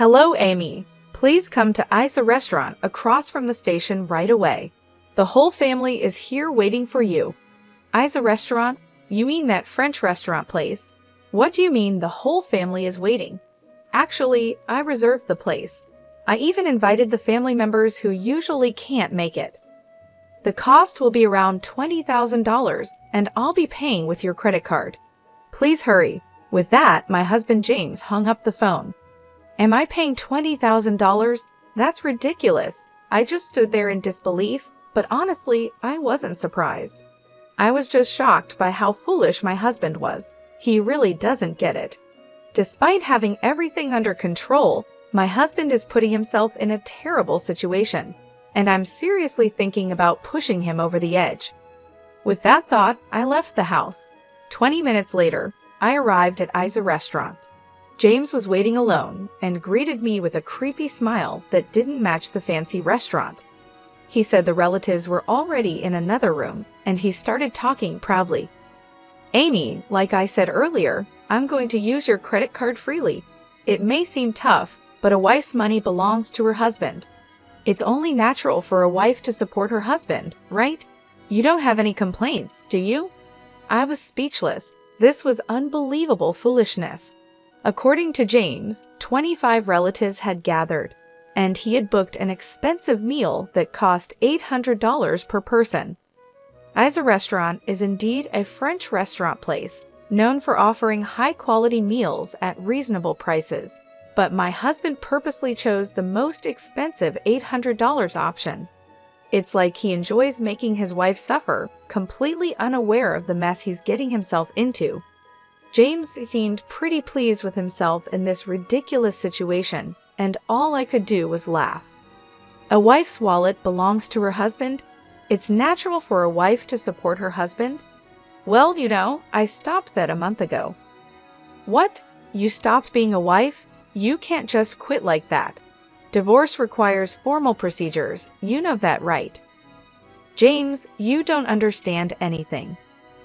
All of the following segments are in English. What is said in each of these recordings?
Hello, Amy. Please come to Isa Restaurant across from the station right away. The whole family is here waiting for you. Isa Restaurant? You mean that French restaurant place? What do you mean the whole family is waiting? Actually, I reserved the place. I even invited the family members who usually can't make it. The cost will be around $20,000, and I'll be paying with your credit card. Please hurry. With that, my husband James hung up the phone. Am I paying $20,000? That's ridiculous. I just stood there in disbelief, but honestly, I wasn't surprised. I was just shocked by how foolish my husband was. He really doesn't get it. Despite having everything under control, my husband is putting himself in a terrible situation, and I'm seriously thinking about pushing him over the edge. With that thought, I left the house. 20 minutes later, I arrived at Isa Restaurant. James was waiting alone and greeted me with a creepy smile that didn't match the fancy restaurant. He said the relatives were already in another room, and he started talking proudly. Amy, like I said earlier, I'm going to use your credit card freely. It may seem tough, but a wife's money belongs to her husband. It's only natural for a wife to support her husband, right? You don't have any complaints, do you? I was speechless. This was unbelievable foolishness. According to James, 25 relatives had gathered, and he had booked an expensive meal that cost $800 per person. Isa Restaurant is indeed a French restaurant place, known for offering high-quality meals at reasonable prices, but my husband purposely chose the most expensive $800 option. It's like he enjoys making his wife suffer, completely unaware of the mess he's getting himself into. James seemed pretty pleased with himself in this ridiculous situation, and all I could do was laugh. A wife's wallet belongs to her husband? It's natural for a wife to support her husband? Well, you know, I stopped that a month ago. What? You stopped being a wife? You can't just quit like that. Divorce requires formal procedures, you know that, right? James, you don't understand anything.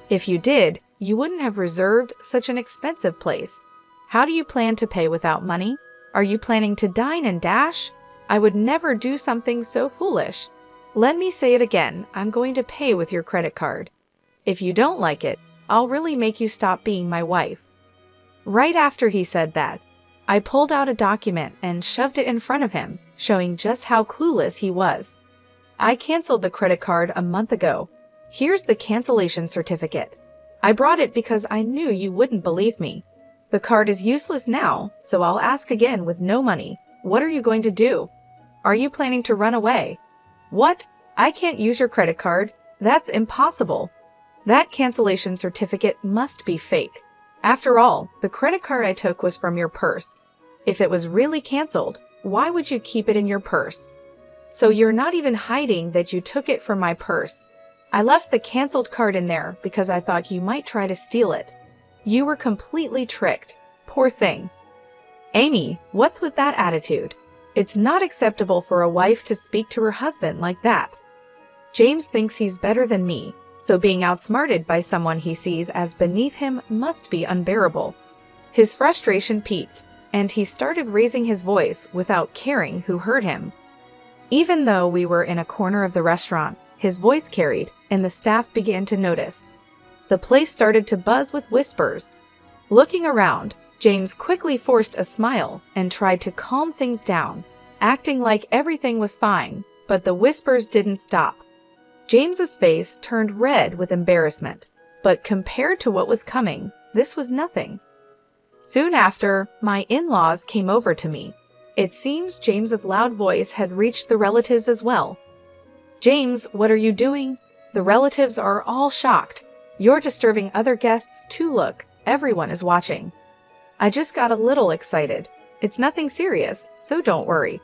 If you did, you wouldn't have reserved such an expensive place. How do you plan to pay without money? Are you planning to dine and dash? I would never do something so foolish. Let me say it again, I'm going to pay with your credit card. If you don't like it, I'll really make you stop being my wife. Right after he said that, I pulled out a document and shoved it in front of him, showing just how clueless he was. I canceled the credit card a month ago. Here's the cancellation certificate. I brought it because I knew you wouldn't believe me. The card is useless now, so I'll ask again with no money. What are you going to do? Are you planning to run away? What? I can't use your credit card? That's impossible. That cancellation certificate must be fake. After all, the credit card I took was from your purse. If it was really canceled, why would you keep it in your purse? So you're not even hiding that you took it from my purse. I left the canceled card in there because I thought you might try to steal it. You were completely tricked. Poor thing. Amy, what's with that attitude? It's not acceptable for a wife to speak to her husband like that. James thinks he's better than me, so being outsmarted by someone he sees as beneath him must be unbearable. His frustration peaked, and he started raising his voice without caring who heard him. Even though we were in a corner of the restaurant, his voice carried, and the staff began to notice. The place started to buzz with whispers. Looking around, James quickly forced a smile and tried to calm things down, acting like everything was fine, but the whispers didn't stop. James's face turned red with embarrassment, but compared to what was coming, this was nothing. Soon after, my in-laws came over to me. It seems James's loud voice had reached the relatives as well. James, what are you doing? The relatives are all shocked. You're disturbing other guests too. Look, everyone is watching. I just got a little excited. It's nothing serious, so don't worry.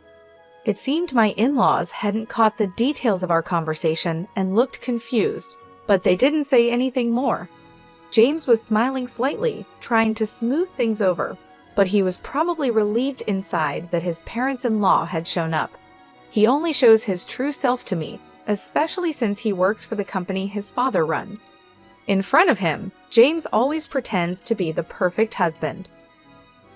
It seemed my in-laws hadn't caught the details of our conversation and looked confused, but they didn't say anything more. James was smiling slightly, trying to smooth things over, but he was probably relieved inside that his parents-in-law had shown up. He only shows his true self to me, especially since he works for the company his father runs. In front of him, James always pretends to be the perfect husband.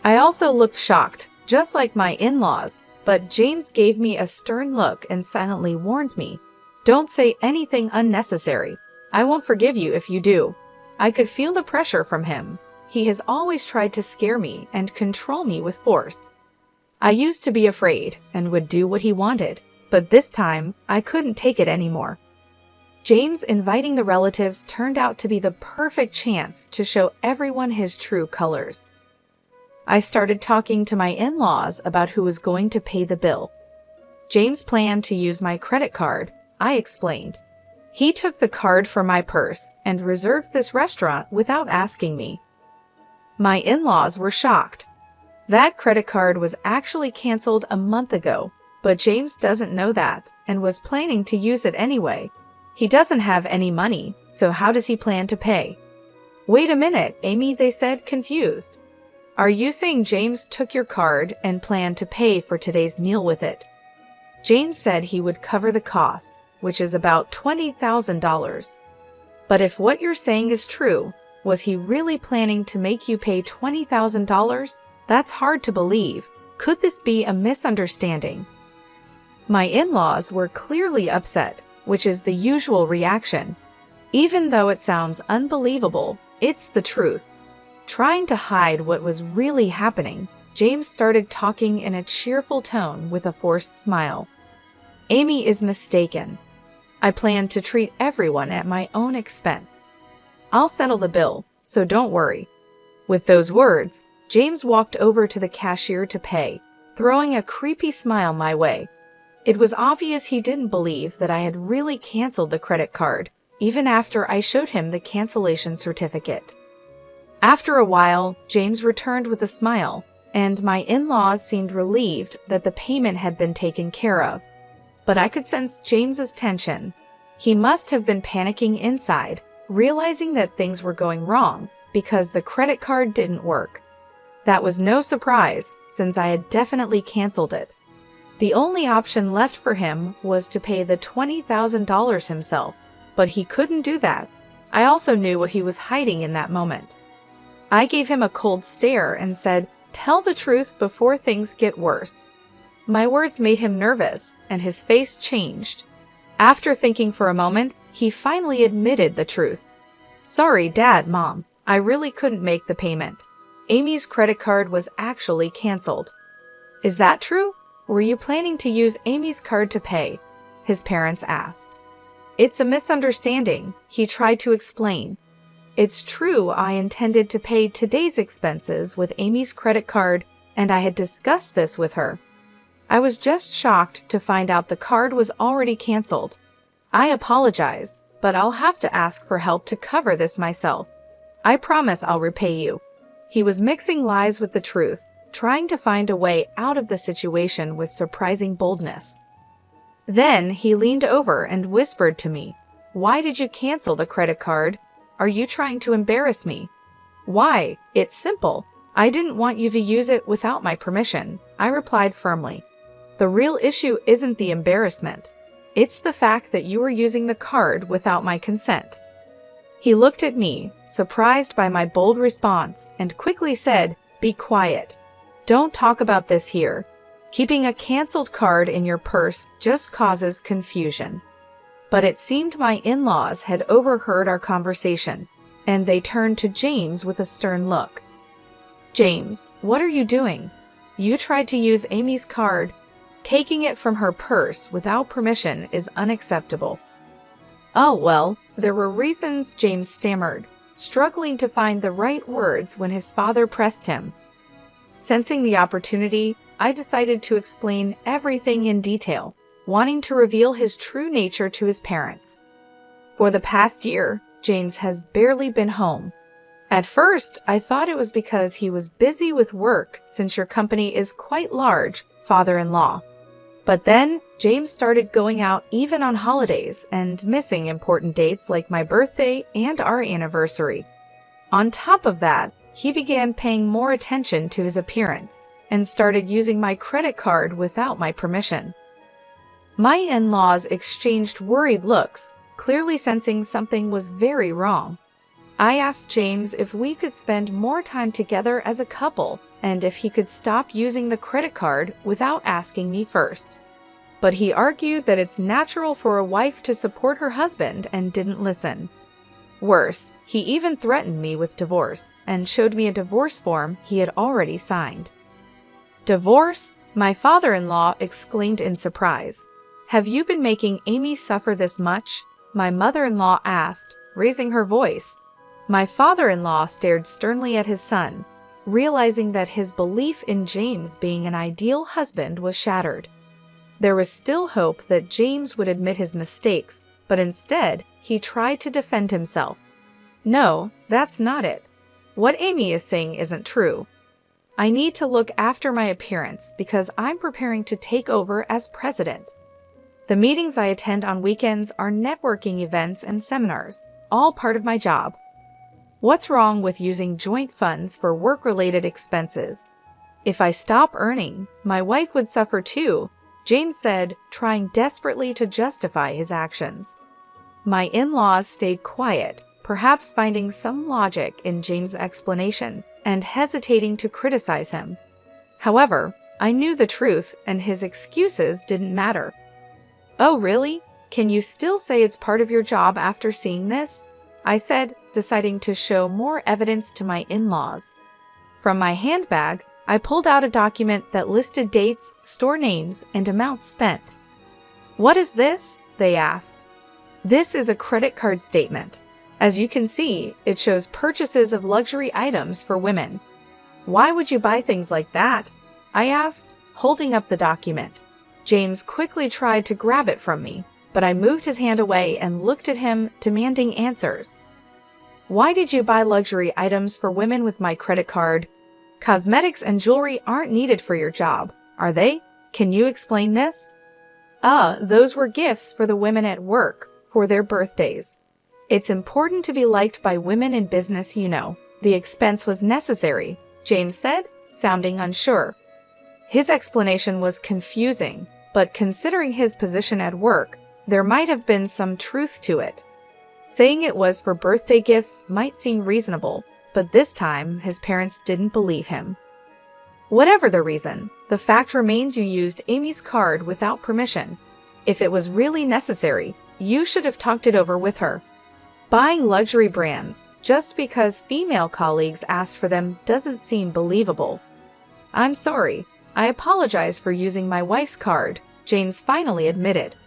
I also looked shocked, just like my in-laws, but James gave me a stern look and silently warned me, "Don't say anything unnecessary. I won't forgive you if you do." I could feel the pressure from him. He has always tried to scare me and control me with force. I used to be afraid and would do what he wanted, but this time I couldn't take it anymore. James inviting the relatives turned out to be the perfect chance to show everyone his true colors. I started talking to my in-laws about who was going to pay the bill. James planned to use my credit card, I explained. He took the card from my purse and reserved this restaurant without asking me. My in-laws were shocked. That credit card was actually canceled a month ago, but James doesn't know that and was planning to use it anyway. He doesn't have any money, so how does he plan to pay? Wait a minute, Amy, they said, confused. Are you saying James took your card and planned to pay for today's meal with it? James said he would cover the cost, which is about $20,000. But if what you're saying is true, was he really planning to make you pay $20,000? That's hard to believe. Could this be a misunderstanding? My in-laws were clearly upset, which is the usual reaction. Even though it sounds unbelievable, it's the truth. Trying to hide what was really happening, James started talking in a cheerful tone with a forced smile. Amy is mistaken. I plan to treat everyone at my own expense. I'll settle the bill, so don't worry. With those words, James walked over to the cashier to pay, throwing a creepy smile my way. It was obvious he didn't believe that I had really canceled the credit card, even after I showed him the cancellation certificate. After a while, James returned with a smile, and my in-laws seemed relieved that the payment had been taken care of. But I could sense James's tension. He must have been panicking inside, realizing that things were going wrong because the credit card didn't work. That was no surprise, since I had definitely canceled it. The only option left for him was to pay the $20,000 himself, but he couldn't do that. I also knew what he was hiding in that moment. I gave him a cold stare and said, "Tell the truth before things get worse." My words made him nervous, and his face changed. After thinking for a moment, he finally admitted the truth. "Sorry, Dad, Mom, I really couldn't make the payment. Amy's credit card was actually canceled." "Is that true? Were you planning to use Amy's card to pay?" his parents asked. "It's a misunderstanding," he tried to explain. "It's true I intended to pay today's expenses with Amy's credit card, and I had discussed this with her. I was just shocked to find out the card was already canceled. I apologize, but I'll have to ask for help to cover this myself. I promise I'll repay you." He was mixing lies with the truth, trying to find a way out of the situation with surprising boldness. Then he leaned over and whispered to me, "Why did you cancel the credit card? Are you trying to embarrass me?" "Why? It's simple. I didn't want you to use it without my permission," I replied firmly. "The real issue isn't the embarrassment. It's the fact that you were using the card without my consent." He looked at me, surprised by my bold response, and quickly said, "Be quiet. Don't talk about this here. Keeping a canceled card in your purse just causes confusion." But it seemed my in-laws had overheard our conversation, and they turned to James with a stern look. "James, what are you doing? You tried to use Amy's card. Taking it from her purse without permission is unacceptable." "Oh, well, there were reasons," James stammered, struggling to find the right words when his father pressed him. Sensing the opportunity, I decided to explain everything in detail, wanting to reveal his true nature to his parents. "For the past year, James has barely been home. At first, I thought it was because he was busy with work since your company is quite large, father-in-law. But then, James started going out even on holidays and missing important dates like my birthday and our anniversary. On top of that, he began paying more attention to his appearance and started using my credit card without my permission." My in-laws exchanged worried looks, clearly sensing something was very wrong. I asked James if we could spend more time together as a couple, and if he could stop using the credit card without asking me first. But he argued that it's natural for a wife to support her husband and didn't listen. Worse, he even threatened me with divorce and showed me a divorce form he had already signed. "Divorce?" my father-in-law exclaimed in surprise. "Have you been making Amy suffer this much?" my mother-in-law asked, raising her voice. My father-in-law stared sternly at his son, realizing that his belief in James being an ideal husband was shattered. There was still hope that James would admit his mistakes, but instead, he tried to defend himself. "No, that's not it. What Amy is saying isn't true. I need to look after my appearance because I'm preparing to take over as president. The meetings I attend on weekends are networking events and seminars, all part of my job. What's wrong with using joint funds for work-related expenses? If I stop earning, my wife would suffer too," James said, trying desperately to justify his actions. My in-laws stayed quiet, perhaps finding some logic in James' explanation and hesitating to criticize him. However, I knew the truth and his excuses didn't matter. "Oh, really? Can you still say it's part of your job after seeing this?" I said, deciding to show more evidence to my in-laws. From my handbag, I pulled out a document that listed dates, store names, and amounts spent. "What is this?" they asked. "This is a credit card statement. As you can see, it shows purchases of luxury items for women." "Why would you buy things like that?" I asked, holding up the document. James quickly tried to grab it from me, but I moved his hand away and looked at him, demanding answers. "Why did you buy luxury items for women with my credit card? Cosmetics and jewelry aren't needed for your job, are they? Can you explain this?" Those were gifts for the women at work, for their birthdays. It's important to be liked by women in business, you know. The expense was necessary, James said, sounding unsure. His explanation was confusing, but considering his position at work, there might have been some truth to it. Saying it was for birthday gifts might seem reasonable, but this time his parents didn't believe him. Whatever the reason, the fact remains you used Amy's card without permission. If it was really necessary, you should have talked it over with her. Buying luxury brands just because female colleagues asked for them doesn't seem believable. "I'm sorry. I apologize for using my wife's card," James finally admitted.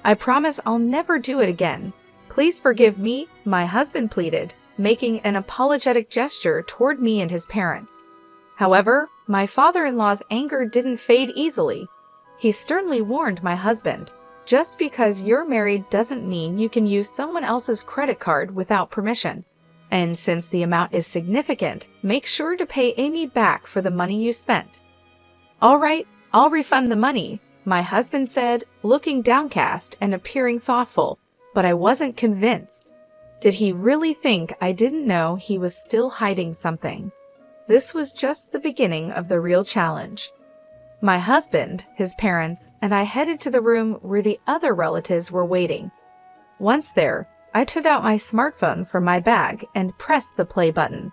"I promise I'll never do it again. Please forgive me," my husband pleaded, making an apologetic gesture toward me and his parents. However, my father-in-law's anger didn't fade easily. He sternly warned my husband, "Just because you're married doesn't mean you can use someone else's credit card without permission. And since the amount is significant, make sure to pay Amy back for the money you spent." "All right, I'll refund the money," my husband said, looking downcast and appearing thoughtful, but I wasn't convinced. Did he really think I didn't know he was still hiding something? This was just the beginning of the real challenge. My husband, his parents, and I headed to the room where the other relatives were waiting. Once there, I took out my smartphone from my bag and pressed the play button.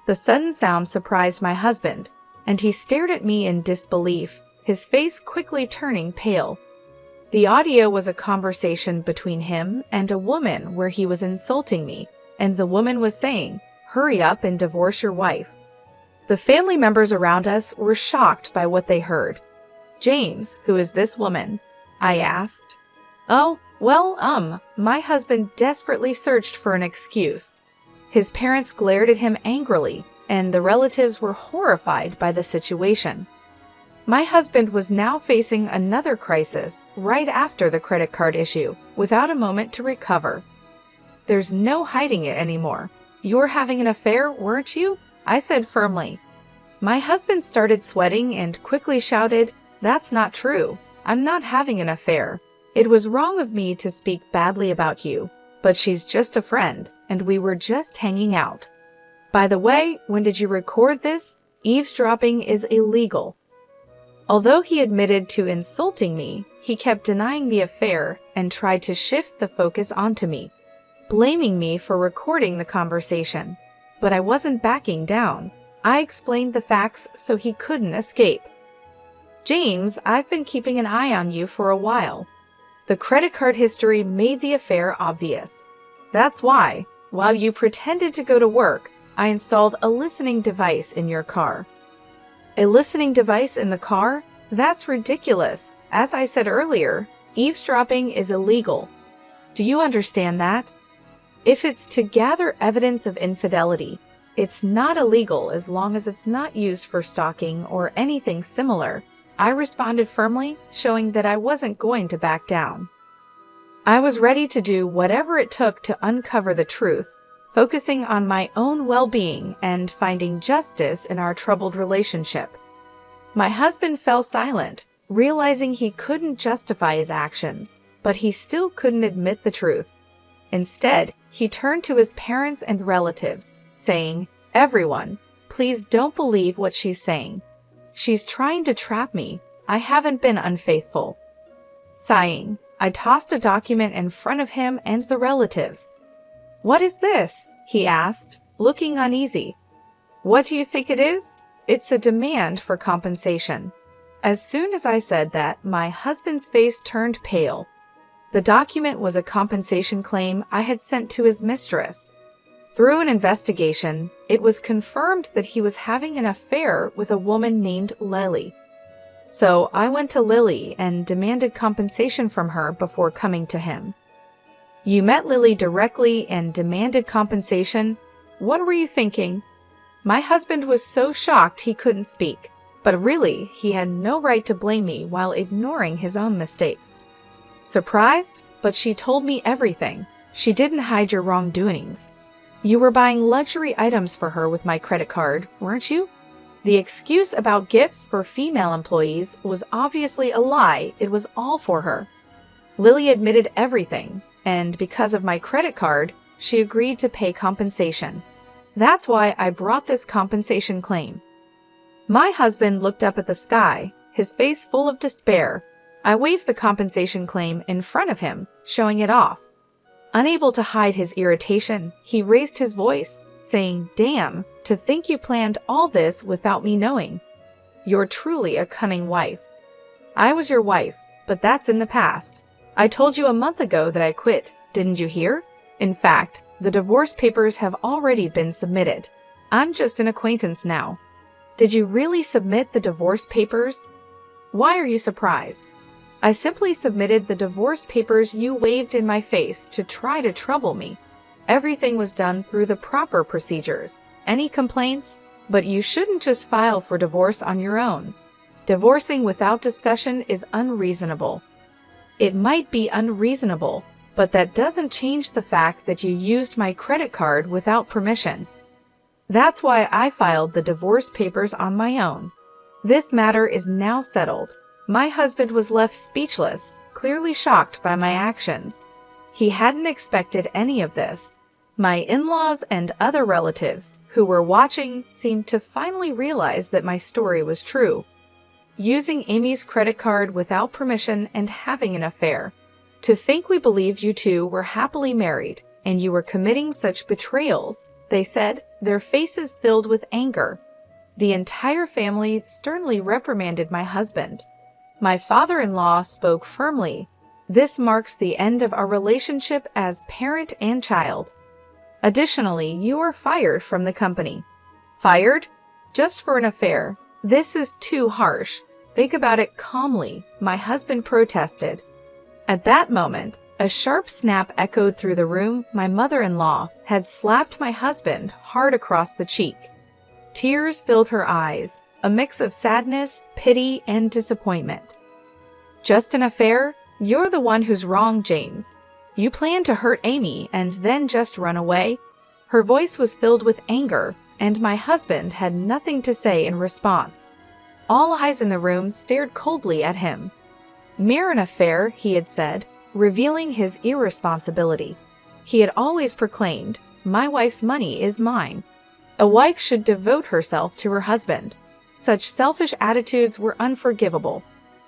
The sudden sound surprised my husband, and he stared at me in disbelief, his face quickly turning pale. The audio was a conversation between him and a woman where he was insulting me, and the woman was saying, "Hurry up and divorce your wife." The family members around us were shocked by what they heard. "James, who is this woman?" I asked. "Oh, well, my husband desperately searched for an excuse." His parents glared at him angrily, and the relatives were horrified by the situation. My husband was now facing another crisis right after the credit card issue, without a moment to recover. "There's no hiding it anymore. You're having an affair, weren't you?" I said firmly. My husband started sweating and quickly shouted, "That's not true. I'm not having an affair. It was wrong of me to speak badly about you, but she's just a friend, and we were just hanging out. By the way, when did you record this? Eavesdropping is illegal." Although he admitted to insulting me, he kept denying the affair and tried to shift the focus onto me, blaming me for recording the conversation. But I wasn't backing down. I explained the facts so he couldn't escape. James, I've been keeping an eye on you for a while. The credit card history made the affair obvious. That's why, while you pretended to go to work, I installed a listening device in your car. A listening device in the car? That's ridiculous. As I said earlier, eavesdropping is illegal. Do you understand that? If it's to gather evidence of infidelity, it's not illegal as long as it's not used for stalking or anything similar. I responded firmly, showing that I wasn't going to back down. I was ready to do whatever it took to uncover the truth, focusing on my own well-being and finding justice in our troubled relationship. My husband fell silent, realizing he couldn't justify his actions, but he still couldn't admit the truth. Instead, he turned to his parents and relatives, saying, "Everyone, please don't believe what she's saying. She's trying to trap me. I haven't been unfaithful." Sighing, I tossed a document in front of him and the relatives. "What is this?" he asked, looking uneasy. "What do you think it is? It's a demand for compensation." As soon as I said that, my husband's face turned pale. The document was a compensation claim I had sent to his mistress. Through an investigation, it was confirmed that he was having an affair with a woman named Lily. So I went to Lily and demanded compensation from her before coming to him. "You met Lily directly and demanded compensation? What were you thinking?" My husband was so shocked he couldn't speak, but really, he had no right to blame me while ignoring his own mistakes. "Surprised? But she told me everything. She didn't hide your wrongdoings. You were buying luxury items for her with my credit card, weren't you?" The excuse about gifts for female employees was obviously a lie. It was all for her. Lily admitted everything, and because of my credit card, she agreed to pay compensation. That's why I brought this compensation claim. My husband looked up at the sky, his face full of despair. I waved the compensation claim in front of him, showing it off. Unable to hide his irritation, he raised his voice, saying, "Damn, to think you planned all this without me knowing. You're truly a cunning wife." "I was your wife, but that's in the past. I told you a month ago that I quit, didn't you hear? In fact, the divorce papers have already been submitted. I'm just an acquaintance now." "Did you really submit the divorce papers? Why are you surprised?" "I simply submitted the divorce papers you waved in my face to try to trouble me. Everything was done through the proper procedures. Any complaints? But you shouldn't just file for divorce on your own. Divorcing without discussion is unreasonable." "It might be unreasonable, but that doesn't change the fact that you used my credit card without permission. That's why I filed the divorce papers on my own. This matter is now settled." My husband was left speechless, clearly shocked by my actions. He hadn't expected any of this. My in-laws and other relatives who were watching seemed to finally realize that my story was true. Using Amy's credit card without permission and having an affair. To think we believed you two were happily married and you were committing such betrayals, they said, their faces filled with anger. The entire family sternly reprimanded my husband. My father-in-law spoke firmly. "This marks the end of our relationship as parent and child. Additionally, you are fired from the company." "Fired? Just for an affair? This is too harsh. Think about it calmly," my husband protested. At that moment, a sharp snap echoed through the room. My mother-in-law had slapped my husband hard across the cheek. Tears filled her eyes, a mix of sadness, pity, and disappointment. "Just an affair? You're the one who's wrong, James. You planned to hurt Amy and then just run away?" Her voice was filled with anger, and my husband had nothing to say in response. All eyes in the room stared coldly at him. "Mere an affair," he had said, revealing his irresponsibility. He had always proclaimed, "My wife's money is mine." A wife should devote herself to her husband. Such selfish attitudes were unforgivable.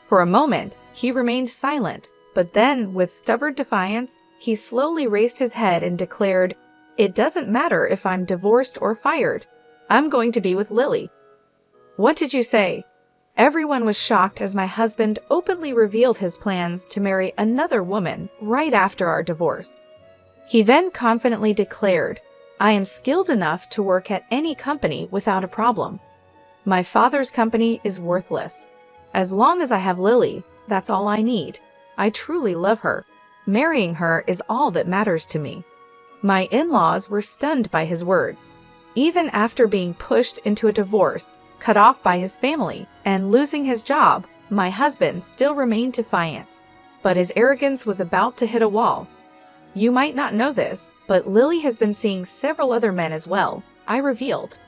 For a moment, he remained silent, but then, with stubborn defiance, he slowly raised his head and declared, "It doesn't matter if I'm divorced or fired. I'm going to be with Lily." "What did you say?" Everyone was shocked as my husband openly revealed his plans to marry another woman right after our divorce. He then confidently declared, "I am skilled enough to work at any company without a problem. My father's company is worthless. As long as I have Lily, that's all I need. I truly love her. Marrying her is all that matters to me." My in-laws were stunned by his words. Even after being pushed into a divorce, cut off by his family, and losing his job, my husband still remained defiant. But his arrogance was about to hit a wall. "You might not know this, but Lily has been seeing several other men as well," I revealed.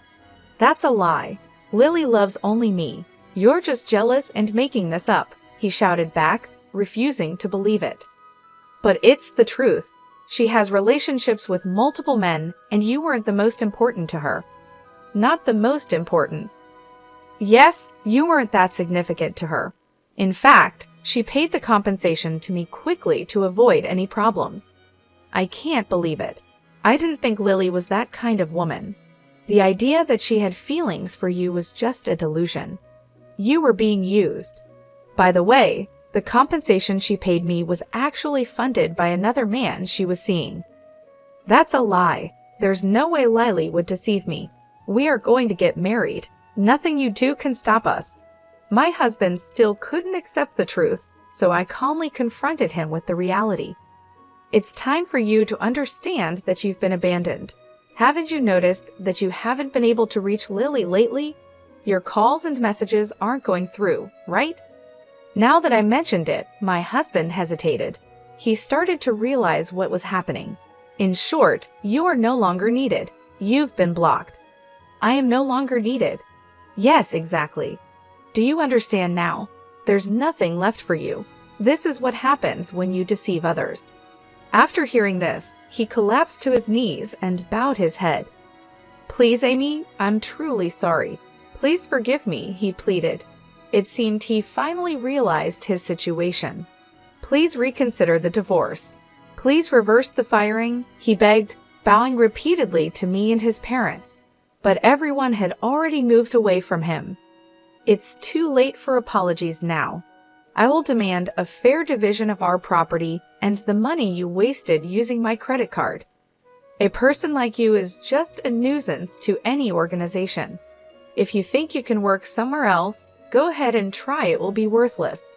"That's a lie. Lily loves only me. You're just jealous and making this up," he shouted back, refusing to believe it. "But it's the truth. She has relationships with multiple men, and you weren't the most important to her." "Not the most important." "Yes, you weren't that significant to her. In fact, she paid the compensation to me quickly to avoid any problems." "I can't believe it. I didn't think Lily was that kind of woman. The idea that she had feelings for you was just a delusion. You were being used. By the way, the compensation she paid me was actually funded by another man she was seeing." "That's a lie. There's no way Lily would deceive me. We are going to get married. Nothing you do can stop us." My husband still couldn't accept the truth, so I calmly confronted him with the reality. "It's time for you to understand that you've been abandoned. Haven't you noticed that you haven't been able to reach Lily lately? Your calls and messages aren't going through, right?" Now that I mentioned it, my husband hesitated. He started to realize what was happening. "In short, you are no longer needed. You've been blocked." "I am no longer needed." "Yes, exactly. Do you understand now? There's nothing left for you. This is what happens when you deceive others." After hearing this, he collapsed to his knees and bowed his head. "Please, Amy, I'm truly sorry. Please forgive me," he pleaded. It seemed he finally realized his situation. "Please reconsider the divorce. Please reverse the firing," he begged, bowing repeatedly to me and his parents. But everyone had already moved away from him. "It's too late for apologies now. I will demand a fair division of our property and the money you wasted using my credit card. A person like you is just a nuisance to any organization. If you think you can work somewhere else, go ahead and try. It will be worthless.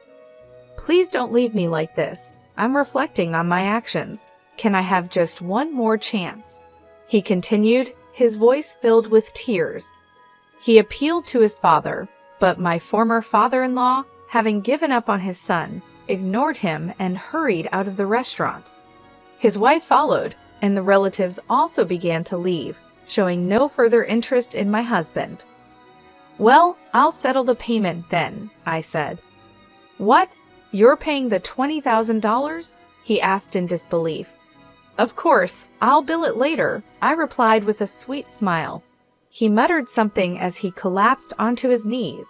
Please don't leave me like this. I'm reflecting on my actions. Can I have just one more chance?" he continued, his voice filled with tears. He appealed to his father, but my former father-in-law, having given up on his son, ignored him and hurried out of the restaurant. His wife followed, and the relatives also began to leave, showing no further interest in my husband. "Well, I'll settle the payment then," I said. "What? You're paying the $20,000? he asked in disbelief. "Of course, I'll bill it later," I replied with a sweet smile. He muttered something as he collapsed onto his knees.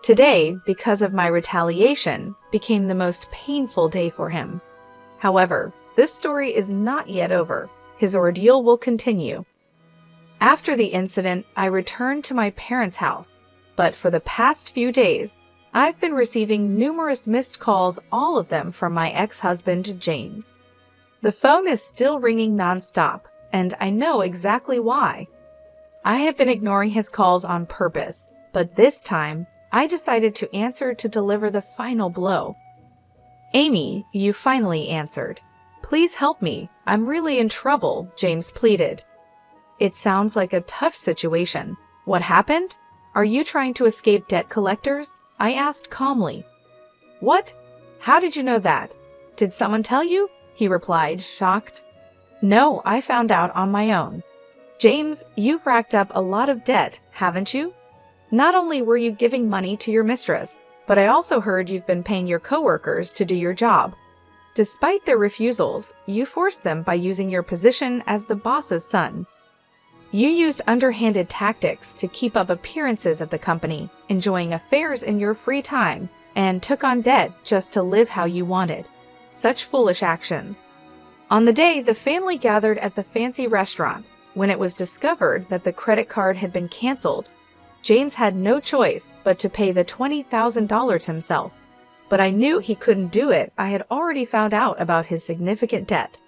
Today, because of my retaliation, became the most painful day for him. However, this story is not yet over. His ordeal will continue. After the incident, I returned to my parents' house, but for the past few days, I've been receiving numerous missed calls, all of them from my ex-husband, James. The phone is still ringing non-stop, and I know exactly why. I had been ignoring his calls on purpose, but this time, I decided to answer to deliver the final blow. "Amy, you finally answered. Please help me. I'm really in trouble," James pleaded. "It sounds like a tough situation. What happened? Are you trying to escape debt collectors?" I asked calmly. "What? How did you know that? Did someone tell you?" he replied, shocked. "No, I found out on my own." "James, you've racked up a lot of debt, haven't you? Not only were you giving money to your mistress, but I also heard you've been paying your coworkers to do your job. Despite their refusals, you forced them by using your position as the boss's son. You used underhanded tactics to keep up appearances at the company, enjoying affairs in your free time, and took on debt just to live how you wanted. Such foolish actions. On the day the family gathered at the fancy restaurant, When it was discovered that the credit card had been canceled, James had no choice but to pay the $20,000 himself. But I knew he couldn't do it. I had already found out about his significant debt.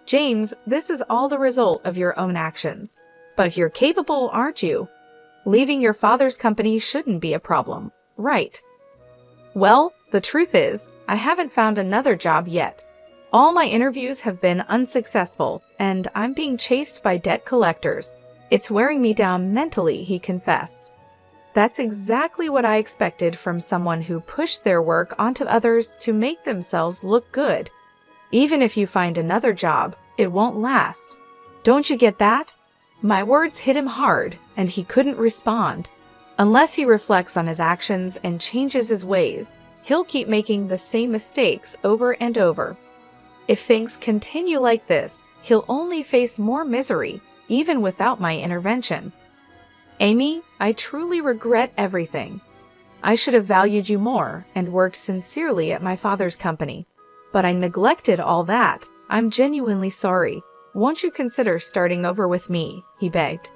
James, this is all the result of your own actions. But you're capable, aren't you? Leaving your father's company shouldn't be a problem, right? Well, the truth is, I haven't found another job yet. All my interviews have been unsuccessful, and I'm being chased by debt collectors. It's wearing me down mentally, he confessed. That's exactly what I expected from someone who pushed their work onto others to make themselves look good. Even if you find another job, it won't last. Don't you get that? My words hit him hard, and he couldn't respond. Unless he reflects on his actions and changes his ways, he'll keep making the same mistakes over and over. If things continue like this, he'll only face more misery, even without my intervention. Amy, I truly regret everything. I should have valued you more and worked sincerely at my father's company. But I neglected all that. I'm genuinely sorry. Won't you consider starting over with me? He begged.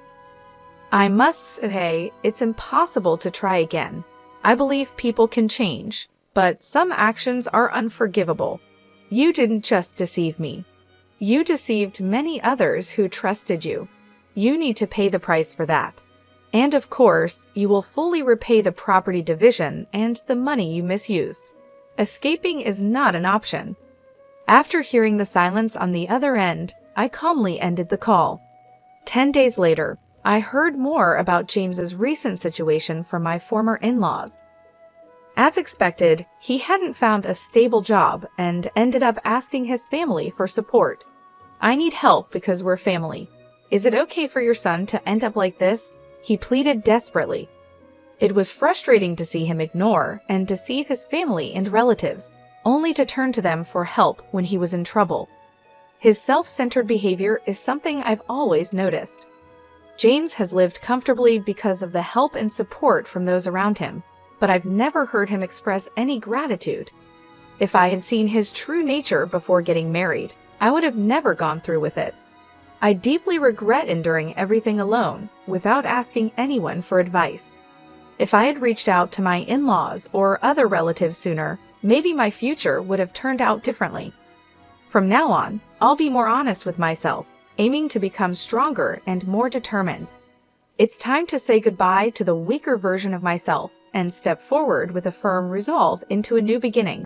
I must say, it's impossible to try again. I believe people can change, but some actions are unforgivable. You didn't just deceive me. You deceived many others who trusted you. You need to pay the price for that. And of course, you will fully repay the property division and the money you misused. Escaping is not an option. After hearing the silence on the other end, I calmly ended the call. 10 days later, I heard more about James's recent situation from my former in-laws. As expected, he hadn't found a stable job and ended up asking his family for support. I need help because we're family. Is it okay for your son to end up like this? He pleaded desperately. It was frustrating to see him ignore and deceive his family and relatives, only to turn to them for help when he was in trouble. His self-centered behavior is something I've always noticed. James has lived comfortably because of the help and support from those around him, but I've never heard him express any gratitude. If I had seen his true nature before getting married, I would have never gone through with it. I deeply regret enduring everything alone, without asking anyone for advice. If I had reached out to my in-laws or other relatives sooner, maybe my future would have turned out differently. From now on, I'll be more honest with myself, aiming to become stronger and more determined. It's time to say goodbye to the weaker version of myself and step forward with a firm resolve into a new beginning.